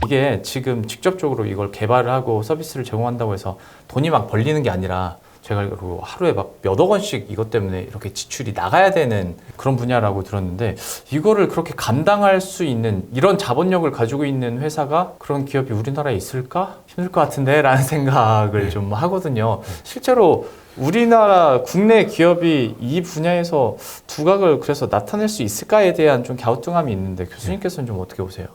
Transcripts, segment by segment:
이게 지금 직접적으로 이걸 개발을 하고 서비스를 제공한다고 해서 돈이 막 벌리는 게 아니라 제가 알기로 하루에 막 몇억 원씩 이것 때문에 이렇게 지출이 나가야 되는 그런 분야라고 들었는데 이거를 그렇게 감당할 수 있는 이런 자본력을 가지고 있는 회사가 그런 기업이 우리나라에 있을까? 힘들 것 같은데 라는 생각을 좀 하거든요. 실제로 우리나라 국내 기업이 이 분야에서 두각을 그래서 나타낼 수 있을까에 대한 좀 갸우뚱함이 있는데 교수님께서는 좀 어떻게 보세요?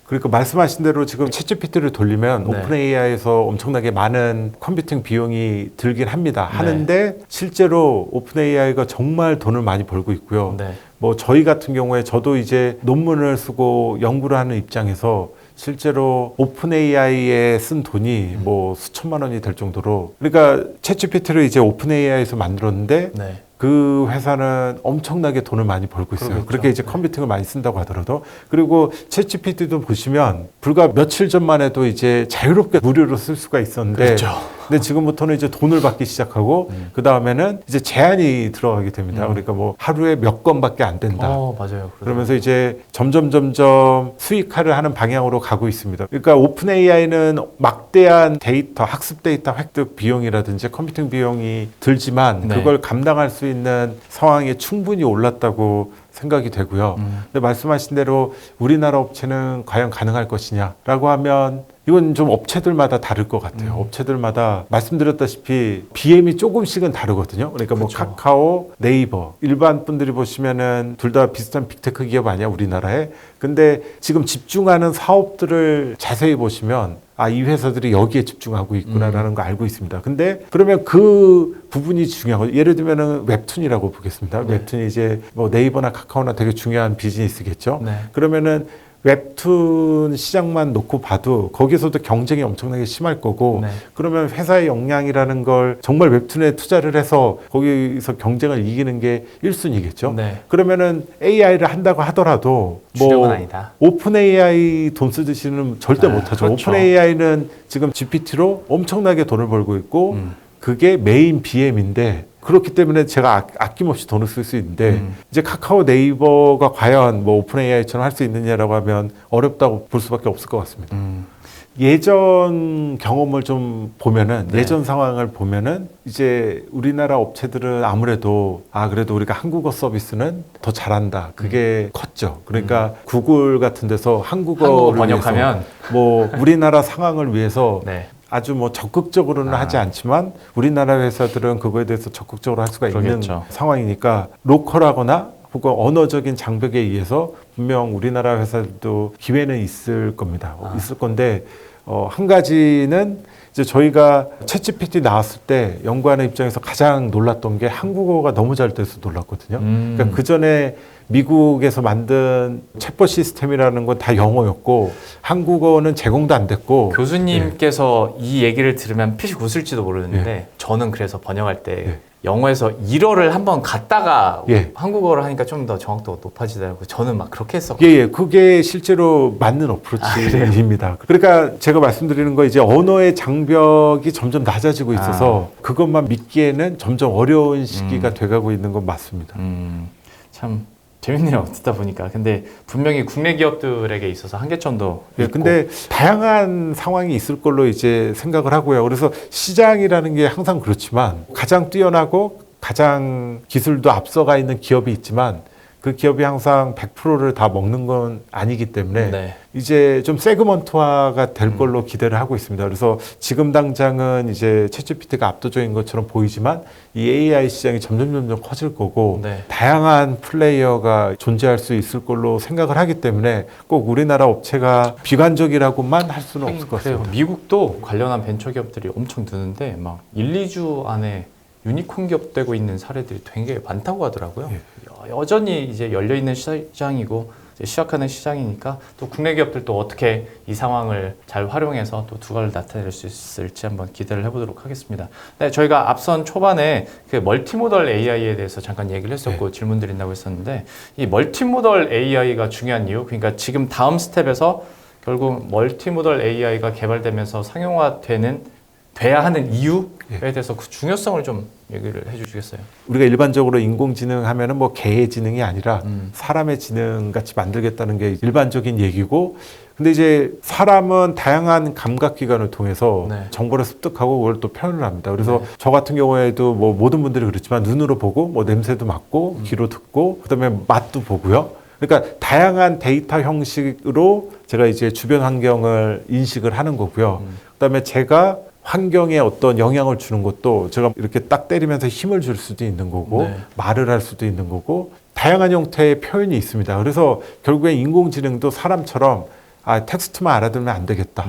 그러니까 말씀하신 대로 지금 챗GPT를 돌리면 네. 오픈 AI에서 엄청나게 많은 컴퓨팅 비용이 들긴 합니다. 하는데 실제로 오픈 AI가 정말 돈을 많이 벌고 있고요. 네. 뭐 저희 같은 경우에 저도 이제 논문을 쓰고 연구를 하는 입장에서 실제로 오픈 AI에 쓴 돈이 뭐 수천만 원이 될 정도로 그러니까 챗GPT를 이제 오픈 AI에서 만들었는데 네. 그 회사는 엄청나게 돈을 많이 벌고 있어요. 그러겠죠. 그렇게 이제 컴퓨팅을 많이 쓴다고 하더라도. 그리고 챗GPT도 보시면 불과 며칠 전만 해도 이제 자유롭게 무료로 쓸 수가 있었는데 그렇죠. 근데 지금부터는 이제 돈을 받기 시작하고 그 다음에는 이제 제한이 들어가게 됩니다. 그러니까 뭐 하루에 몇 건밖에 안 된다. 맞아요. 그러면서 이제 점점 수익화를 하는 방향으로 가고 있습니다. 그러니까 오픈 AI는 막대한 데이터, 학습 데이터 획득 비용이라든지 컴퓨팅 비용이 들지만 네. 그걸 감당할 수 있는 상황에 충분히 올랐다고 생각이 되고요. 근데 말씀하신 대로 우리나라 업체는 과연 가능할 것이냐라고 하면 이건 좀 업체들마다 다를 것 같아요. 업체들마다 말씀드렸다시피 BM이 조금씩은 다르거든요. 그러니까 뭐 그렇죠. 카카오, 네이버 일반 분들이 보시면은 둘 다 비슷한 빅테크 기업 아니야 우리나라에. 근데 지금 집중하는 사업들을 자세히 보시면 이 회사들이 여기에 집중하고 있구나라는 거 알고 있습니다. 근데 그러면 그 부분이 중요하고 예를 들면은 웹툰이라고 보겠습니다. 네. 웹툰이 이제 뭐 네이버나 카카오나 되게 중요한 비즈니스겠죠. 네. 그러면은 웹툰 시장만 놓고 봐도 거기서도 경쟁이 엄청나게 심할 거고 네. 그러면 회사의 역량이라는 걸 정말 웹툰에 투자를 해서 거기서 경쟁을 이기는 게 1순위겠죠. 네. 그러면은 AI를 한다고 하더라도 주력은 아니다. 오픈 AI 돈 쓰듯이는 절대 못하죠. 그렇죠. 오픈 AI는 지금 GPT로 엄청나게 돈을 벌고 있고 그게 메인 BM인데 그렇기 때문에 제가 아낌없이 돈을 쓸 수 있는데 이제 카카오 네이버가 과연 뭐 오픈 AI처럼 할 수 있느냐라고 하면 어렵다고 볼 수밖에 없을 것 같습니다. 예전 경험을 좀 보면은 네. 예전 상황을 보면은 이제 우리나라 업체들은 아무래도 그래도 우리가 한국어 서비스는 더 잘한다. 그게 컸죠. 그러니까 구글 같은 데서 한국어 한국어를 번역하면 위해서 뭐 우리나라 상황을 위해서 네. 아주 뭐 적극적으로는 하지 않지만 우리나라 회사들은 그거에 대해서 적극적으로 할 수가 그러겠죠. 있는 상황이니까 로컬하거나 혹은 언어적인 장벽에 의해서 분명 우리나라 회사들도 기회는 있을 겁니다. 있을 건데 한 가지는 이제 저희가 챗GPT 나왔을 때 연구하는 입장에서 가장 놀랐던 게 한국어가 너무 잘 돼서 놀랐거든요. 그러니까 그 전에 미국에서 만든 챗봇 시스템이라는 건 다 영어였고 한국어는 제공도 안 됐고 교수님께서 이 얘기를 들으면 피식 웃을지도 모르는데 저는 그래서 번역할 때 영어에서 일어를 한번 갔다가 한국어를 하니까 좀 더 정확도가 높아지더라고요. 저는 막 그렇게 했었거든요. 그게 실제로 맞는 어프로치입니다. 그러니까 제가 말씀드리는 거 이제 언어의 장벽이 점점 낮아지고 있어서 그것만 믿기에는 점점 어려운 시기가 돼가고 있는 건 맞습니다. 참 재밌네요. 듣다 보니까. 근데 분명히 국내 기업들에게 있어서 한계점도 있고. 근데 다양한 상황이 있을 걸로 이제 생각을 하고요. 그래서 시장이라는 게 항상 그렇지만 가장 뛰어나고 가장 기술도 앞서가 있는 기업이 있지만 그 기업이 항상 100%를 다 먹는 건 아니기 때문에 이제 좀 세그먼트화가 될 걸로 기대를 하고 있습니다. 그래서 지금 당장은 이제 챗GPT가 압도적인 것처럼 보이지만 이 AI 시장이 점점 커질 거고 다양한 플레이어가 존재할 수 있을 걸로 생각을 하기 때문에 꼭 우리나라 업체가 비관적이라고만 할 수는 없을 것 같습니다. 미국도 관련한 벤처 기업들이 엄청 드는데 막 1, 2주 안에 유니콘 기업 되고 있는 사례들이 되게 많다고 하더라고요. 여전히 이제 열려있는 시장이고 시작하는 시장이니까 또 국내 기업들도 어떻게 이 상황을 잘 활용해서 또 두각을 나타낼 수 있을지 한번 기대를 해보도록 하겠습니다. 네, 저희가 앞선 초반에 그 멀티모달 AI에 대해서 잠깐 얘기를 했었고 질문 드린다고 했었는데 이 멀티모달 AI가 중요한 이유, 그러니까 지금 다음 스텝에서 결국 멀티모달 AI가 개발되면서 상용화되는 돼야 하는 이유에 예. 대해서 그 중요성을 좀 얘기를 해주시겠어요? 우리가 일반적으로 인공지능 하면은 뭐 개의 지능이 아니라 사람의 지능 같이 만들겠다는 게 일반적인 얘기고, 근데 이제 사람은 다양한 감각기관을 통해서 네. 정보를 습득하고 그걸 또 표현을 합니다. 그래서 네. 저 같은 경우에도 뭐 모든 분들이 그렇지만 눈으로 보고 뭐 냄새도 맡고 귀로 듣고 그다음에 맛도 보고요. 그러니까 다양한 데이터 형식으로 제가 이제 주변 환경을 인식을 하는 거고요. 그다음에 제가 환경에 어떤 영향을 주는 것도 제가 이렇게 딱 때리면서 힘을 줄 수도 있는 거고 네. 말을 할 수도 있는 거고 다양한 형태의 표현이 있습니다. 그래서 결국엔 인공지능도 사람처럼 텍스트만 알아들으면 안 되겠다.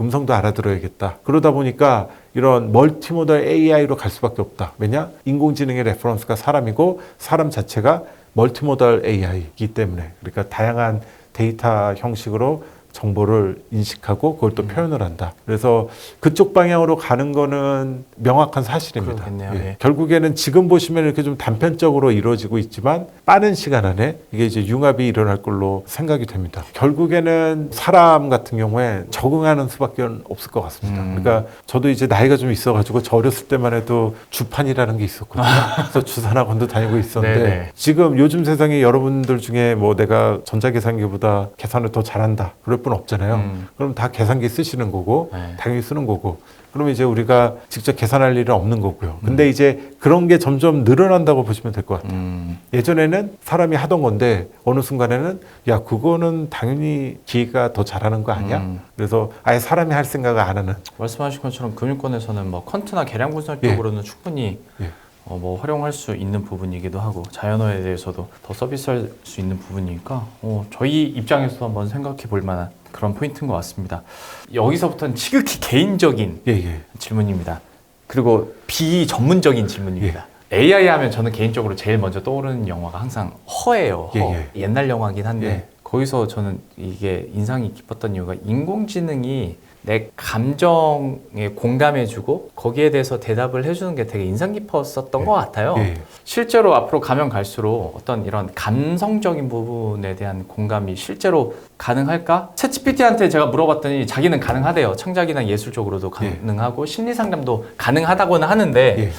음성도 알아들어야겠다. 그러다 보니까 이런 멀티모달 AI로 갈 수밖에 없다. 왜냐? 인공지능의 레퍼런스가 사람이고 사람 자체가 멀티모달 AI이기 때문에, 그러니까 다양한 데이터 형식으로 정보를 인식하고 그걸 또 표현을 한다. 그래서 그쪽 방향으로 가는 거는 명확한 사실입니다. 그렇겠네요. 예. 예. 결국에는 지금 보시면 이렇게 좀 단편적으로 이루어지고 있지만 빠른 시간 안에 이게 이제 융합이 일어날 걸로 생각이 됩니다. 결국에는 사람 같은 경우에 적응하는 수밖에 없을 것 같습니다. 그러니까 저도 이제 나이가 좀 있어가지고 저 어렸을 때만 해도 주판이라는 게 있었거든요. 그래서 주산학원도 다니고 있었는데 네네. 지금 요즘 세상에 여러분들 중에 뭐 내가 전자계산기보다 계산을 더 잘한다 그럴 분 없잖아요. 그럼 다 계산기 쓰시는 거고 네. 당연히 쓰는 거고, 그러면 이제 우리가 직접 계산할 일은 없는 거고요. 근데 이제 그런 게 점점 늘어난다고 보시면 될 것 같아요. 예전에는 사람이 하던 건데 어느 순간에는 야 그거는 당연히 기계가 더 잘하는 거 아니야? 그래서 아예 사람이 할 생각을 안 하는. 말씀하신 것처럼 금융권에서는 뭐 퀀트나 계량 분석 예. 쪽으로는 충분히 예. 뭐 활용할 수 있는 부분이기도 하고 자연어에 대해서도 더 서비스할 수 있는 부분이니까 저희 입장에서도 한번 생각해 볼 만한 그런 포인트인 것 같습니다. 여기서부터는 지극히 개인적인 예, 예. 질문입니다. 그리고 비전문적인 질문입니다. AI 하면 저는 개인적으로 제일 먼저 떠오르는 영화가 항상 허예요. 허. 예, 옛날 영화긴 한데 예. 거기서 저는 이게 인상이 깊었던 이유가 인공지능이 내 감정에 공감해주고 거기에 대해서 대답을 해주는 게 되게 인상 깊었었던 것 같아요. 예. 실제로 앞으로 가면 갈수록 어떤 이런 감성적인 부분에 대한 공감이 실제로 가능할까? 챗GPT한테 제가 물어봤더니 자기는 가능하대요. 창작이나 예술적으로도 가능하고 심리 상담도 가능하다고는 하는데 예.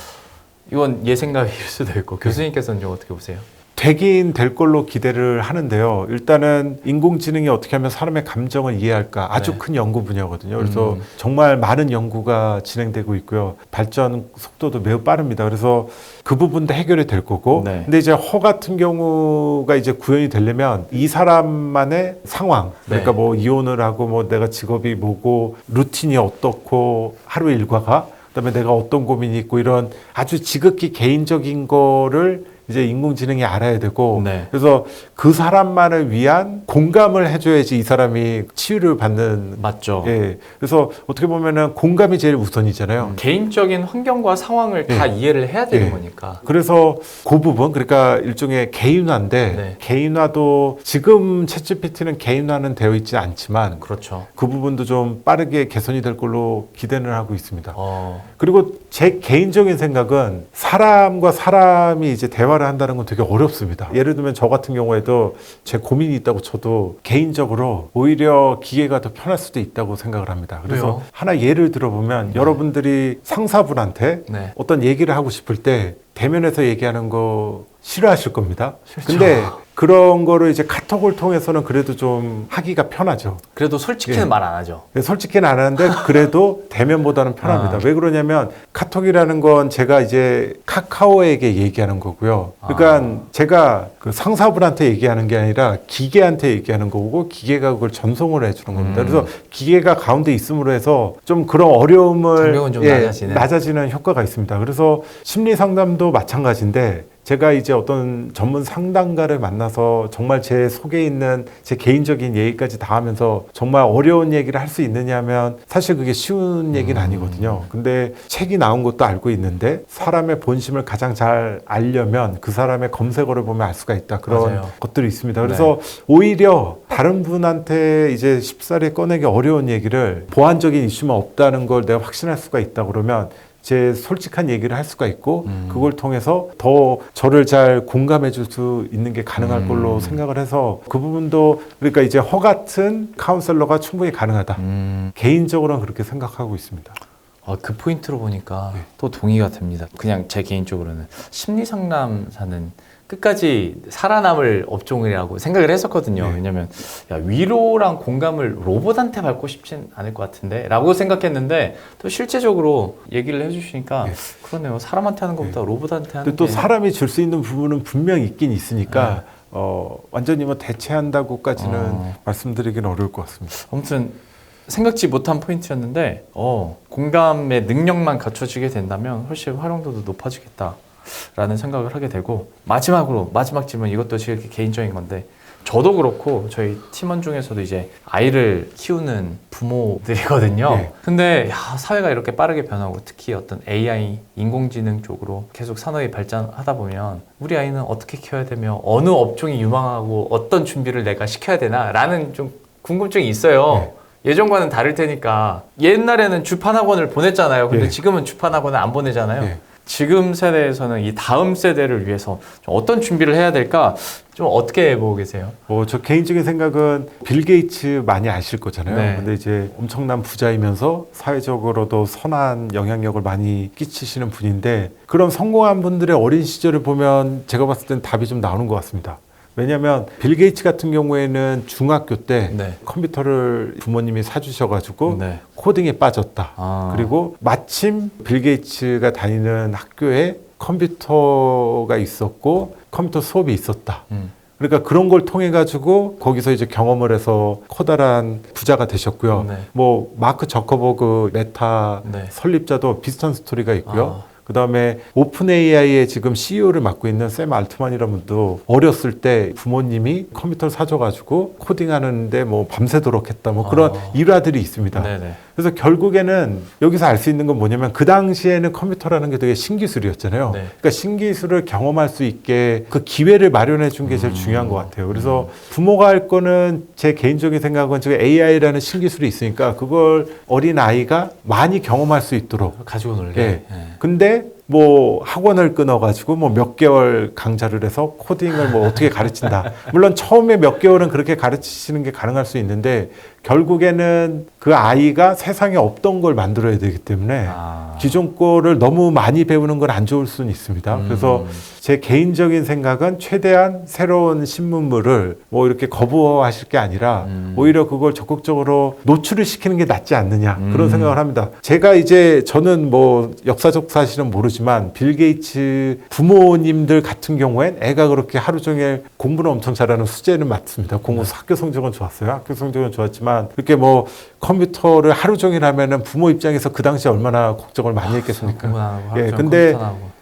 이건 예 생각일 수도 있고 교수님께서는 좀 어떻게 보세요? 되긴 될 걸로 기대를 하는데요. 일단은 인공지능이 어떻게 하면 사람의 감정을 이해할까 아주 네. 큰 연구 분야거든요. 그래서 정말 많은 연구가 진행되고 있고요. 발전 속도도 매우 빠릅니다. 그래서 그 부분도 해결이 될 거고. 네. 근데 이제 허 같은 경우가 이제 구현이 되려면 이 사람만의 상황, 그러니까 네. 뭐 이혼을 하고 뭐 내가 직업이 뭐고 루틴이 어떻고 하루 일과가, 그다음에 내가 어떤 고민이 있고 이런 아주 지극히 개인적인 거를 이제 인공지능이 알아야 되고, 네. 그래서 그 사람만을 위한 공감을 해줘야지 이 사람이 치유를 받는. 맞죠. 예. 그래서 어떻게 보면은 공감이 제일 우선이잖아요. 개인적인 환경과 상황을 다 이해를 해야 되는 예. 거니까. 그래서 그 부분, 그러니까 일종의 개인화인데, 네. 개인화도 지금 챗GPT는 개인화는 되어 있지 않지만 그렇죠. 그 부분도 좀 빠르게 개선이 될 걸로 기대는 하고 있습니다. 그리고 그리고 제 개인적인 생각은 사람과 사람이 이제 대화를 한다는 건 되게 어렵습니다. 예를 들면 저 같은 경우에도 제 고민이 있다고 쳐도 개인적으로 오히려 기계가 더 편할 수도 있다고 생각을 합니다. 그래서 왜요? 하나 예를 들어보면 여러분들이 상사분한테 네. 어떤 얘기를 하고 싶을 때 대면에서 얘기하는 거 싫어하실 겁니다. 싫죠. 근데 그런 거를 이제 카톡을 통해서는 그래도 좀 하기가 편하죠. 그래도 솔직히는 예. 말 안 하죠. 솔직히는 안 하는데 그래도 대면보다는 편합니다. 왜 그러냐면 카톡이라는 건 제가 이제 카카오에게 얘기하는 거고요. 그러니까 제가 그 상사분한테 얘기하는 게 아니라 기계한테 얘기하는 거고 기계가 그걸 전송을 해주는 겁니다. 그래서 기계가 가운데 있음으로 해서 좀 그런 어려움을 장벽은 좀 낮아지는 효과가 있습니다. 그래서 심리 상담도 마찬가지인데 제가 이제 어떤 전문 상담가를 만나서 정말 제 속에 있는 제 개인적인 얘기까지 다 하면서 정말 어려운 얘기를 할 수 있느냐면 사실 그게 쉬운 얘기는 아니거든요. 근데 책이 나온 것도 알고 있는데 사람의 본심을 가장 잘 알려면 그 사람의 검색어를 보면 알 수가 있다. 그런 맞아요. 것들이 있습니다. 그래서 오히려 다른 분한테 이제 쉽사리 꺼내기 어려운 얘기를 보안적인 이슈만 없다는 걸 내가 확신할 수가 있다 그러면 제 솔직한 얘기를 할 수가 있고 그걸 통해서 더 저를 잘 공감해 줄 수 있는 게 가능할 걸로 생각을 해서 그 부분도 그러니까 이제 허 같은 카운셀러가 충분히 가능하다. 개인적으로는 그렇게 생각하고 있습니다. 그 포인트로 보니까 네. 또 동의가 됩니다. 그냥 제 개인적으로는 심리 상담사는 끝까지 살아남을 업종이라고 생각을 했었거든요. 네. 왜냐면 위로랑 공감을 로봇한테 받고 싶진 않을 것 같은데 라고 생각했는데 또 실제적으로 얘기를 해주시니까 네. 그러네요. 사람한테 하는 것보다 로봇한테 하는 근데 또 게 사람이 줄 수 있는 부분은 분명 있긴 있으니까 완전히 뭐 대체한다고까지는 말씀드리기는 어려울 것 같습니다. 아무튼 생각지 못한 포인트였는데 공감의 능력만 갖춰지게 된다면 훨씬 활용도도 높아지겠다라는 생각을 하게 되고 마지막으로 마지막 질문 이것도 제 개인적인 건데 저도 그렇고 저희 팀원 중에서도 이제 아이를 키우는 부모들이거든요. 네. 근데 사회가 이렇게 빠르게 변하고 특히 어떤 AI, 인공지능 쪽으로 계속 산업이 발전하다 보면 우리 아이는 어떻게 키워야 되며 어느 업종이 유망하고 어떤 준비를 내가 시켜야 되나 라는 좀 궁금증이 있어요. 네. 예전과는 다를 테니까 옛날에는 주판학원을 보냈잖아요. 근데 네. 지금은 주판학원을 안 보내잖아요. 네. 지금 세대에서는 이 다음 세대를 위해서 좀 어떤 준비를 해야 될까 좀 어떻게 보고 계세요? 저 개인적인 생각은 빌 게이츠 많이 아실 거잖아요. 네. 근데 이제 엄청난 부자이면서 사회적으로도 선한 영향력을 많이 끼치시는 분인데 그런 성공한 분들의 어린 시절을 보면 제가 봤을 땐 답이 좀 나오는 것 같습니다. 왜냐하면 빌 게이츠 같은 경우에는 중학교 때 네. 컴퓨터를 부모님이 사주셔가지고 네. 코딩에 빠졌다. 그리고 마침 빌 게이츠가 다니는 학교에 컴퓨터가 있었고 컴퓨터 수업이 있었다. 그러니까 그런 걸 통해 가지고 거기서 이제 경험을 해서 커다란 부자가 되셨고요. 네. 뭐 마크 저커버그 메타 네. 설립자도 비슷한 스토리가 있고요. 그다음에 오픈 AI의 지금 CEO를 맡고 있는 샘 알트만이라는 분도 어렸을 때 부모님이 컴퓨터를 사줘가지고 코딩하는데 뭐 밤새도록 했다. 뭐 그런 일화들이 있습니다. 네네. 그래서 결국에는 여기서 알 수 있는 건 뭐냐면 그 당시에는 컴퓨터라는 게 되게 신기술이었잖아요. 네. 그러니까 신기술을 경험할 수 있게 그 기회를 마련해 준 게 제일 중요한 것 같아요. 그래서 부모가 할 거는 제 개인적인 생각은 지금 AI라는 신기술이 있으니까 그걸 어린 아이가 많이 경험할 수 있도록 가지고 놀게. 예. 근데 뭐 학원을 끊어가지고 뭐 몇 개월 강좌를 해서 코딩을 뭐 어떻게 가르친다. 물론 처음에 몇 개월은 그렇게 가르치시는 게 가능할 수 있는데 결국에는 그 아이가 세상에 없던 걸 만들어야 되기 때문에 기존 거를 너무 많이 배우는 건 안 좋을 수는 있습니다. 그래서 제 개인적인 생각은 최대한 새로운 신문물을 뭐 이렇게 거부하실 게 아니라 오히려 그걸 적극적으로 노출을 시키는 게 낫지 않느냐 그런 생각을 합니다. 제가 이제 저는 뭐 역사적 사실은 모르지만 빌 게이츠 부모님들 같은 경우엔 애가 그렇게 하루 종일 공부는 엄청 잘하는 수재는 맞습니다. 학교 성적은 좋았어요. 학교 성적은 좋았지만 이렇게 뭐 컴퓨터를 하루 종일 하면은 부모 입장에서 그 당시에 얼마나 걱정을 많이 했겠습니까? 예, 근데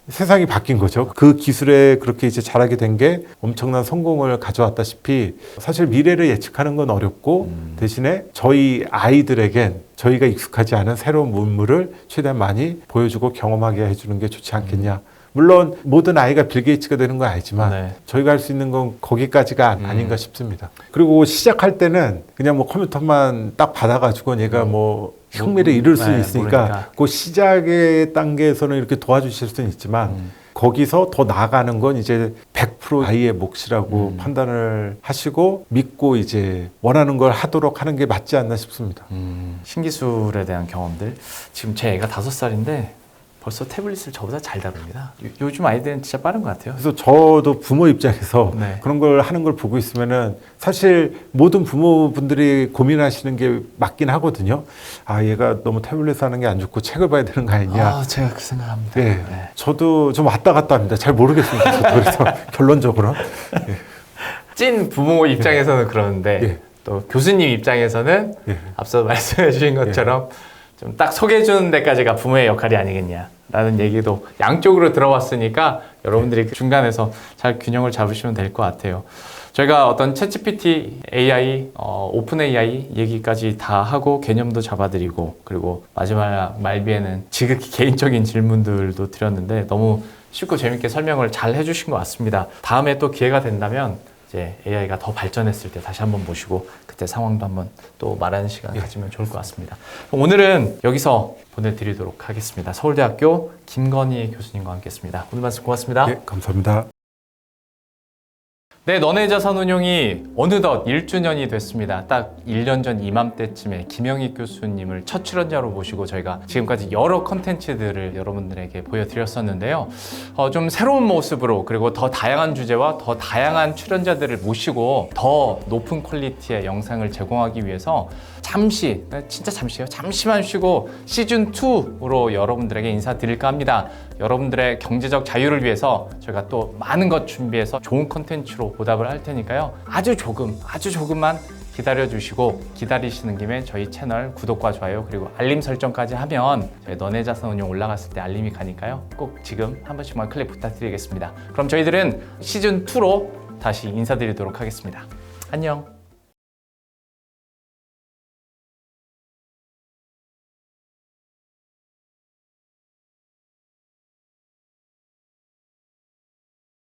세상이 바뀐 거죠. 그 기술에 그렇게 이제 잘하게 된 게 엄청난 성공을 가져왔다시피 사실 미래를 예측하는 건 어렵고 대신에 저희 아이들에겐 저희가 익숙하지 않은 새로운 문물을 최대한 많이 보여주고 경험하게 해주는 게 좋지 않겠냐. 물론 모든 아이가 빌 게이츠가 되는 건 아니지만 네. 저희가 할 수 있는 건 거기까지가 아닌가 싶습니다. 그리고 시작할 때는 그냥 뭐 컴퓨터만 딱 받아가지고 얘가 뭐 혁명을 이룰 수 있으니까 모르니까. 그 시작의 단계에서는 이렇게 도와주실 수는 있지만 거기서 더 나아가는 건 이제 100% 아이의 몫이라고 판단을 하시고 믿고 이제 원하는 걸 하도록 하는 게 맞지 않나 싶습니다. 신기술에 대한 경험들. 지금 제 애가 5살인데 벌써 태블릿을 저보다 잘 다룹니다. 요즘 아이들은 진짜 빠른 것 같아요. 그래서 저도 부모 입장에서 네. 그런 걸 하는 걸 보고 있으면은 사실 모든 부모분들이 고민하시는 게 맞긴 하거든요. 얘가 너무 태블릿 하는 게 안 좋고 책을 봐야 되는 거 아니냐. 제가 그 생각합니다. 네. 네. 저도 좀 왔다 갔다 합니다. 잘 모르겠습니다. 저도 그래서 결론적으로. 찐 부모 입장에서는 그러는데 예. 또 교수님 입장에서는 예. 앞서 말씀해 주신 것처럼 좀 딱 소개해 주는 데까지가 부모의 역할이 아니겠냐라는 얘기도 양쪽으로 들어봤으니까 여러분들이 중간에서 잘 균형을 잡으시면 될 것 같아요. 저희가 어떤 챗GPT, AI, 오픈 AI 얘기까지 다 하고 개념도 잡아드리고 그리고 마지막 말비에는 지극히 개인적인 질문들도 드렸는데 너무 쉽고 재밌게 설명을 잘 해주신 것 같습니다. 다음에 또 기회가 된다면 이제 AI가 더 발전했을 때 다시 한번 모시고 그때 상황도 한번 또 말하는 시간 가지면 좋을 것 같습니다. 오늘은 여기서 보내드리도록 하겠습니다. 서울대학교 김건희 교수님과 함께했습니다. 오늘 말씀 고맙습니다. 네, 감사합니다. 네, 너네 자산운용이 어느덧 1주년이 됐습니다. 딱 1년 전 이맘때쯤에 김영익 교수님을 첫 출연자로 모시고 저희가 지금까지 여러 컨텐츠들을 여러분들에게 보여드렸었는데요. 좀 새로운 모습으로 그리고 더 다양한 주제와 더 다양한 출연자들을 모시고 더 높은 퀄리티의 영상을 제공하기 위해서 잠시, 진짜 잠시요. 잠시만 쉬고 시즌2로 여러분들에게 인사드릴까 합니다. 여러분들의 경제적 자유를 위해서 저희가 또 많은 것 준비해서 좋은 컨텐츠로 보답을 할 테니까요. 아주 조금만 기다려주시고 기다리시는 김에 저희 채널 구독과 좋아요 그리고 알림 설정까지 하면 저희 너네 자산운용 올라갔을 때 알림이 가니까요. 꼭 지금 한 번씩만 클릭 부탁드리겠습니다. 그럼 저희들은 시즌2로 다시 인사드리도록 하겠습니다. 안녕.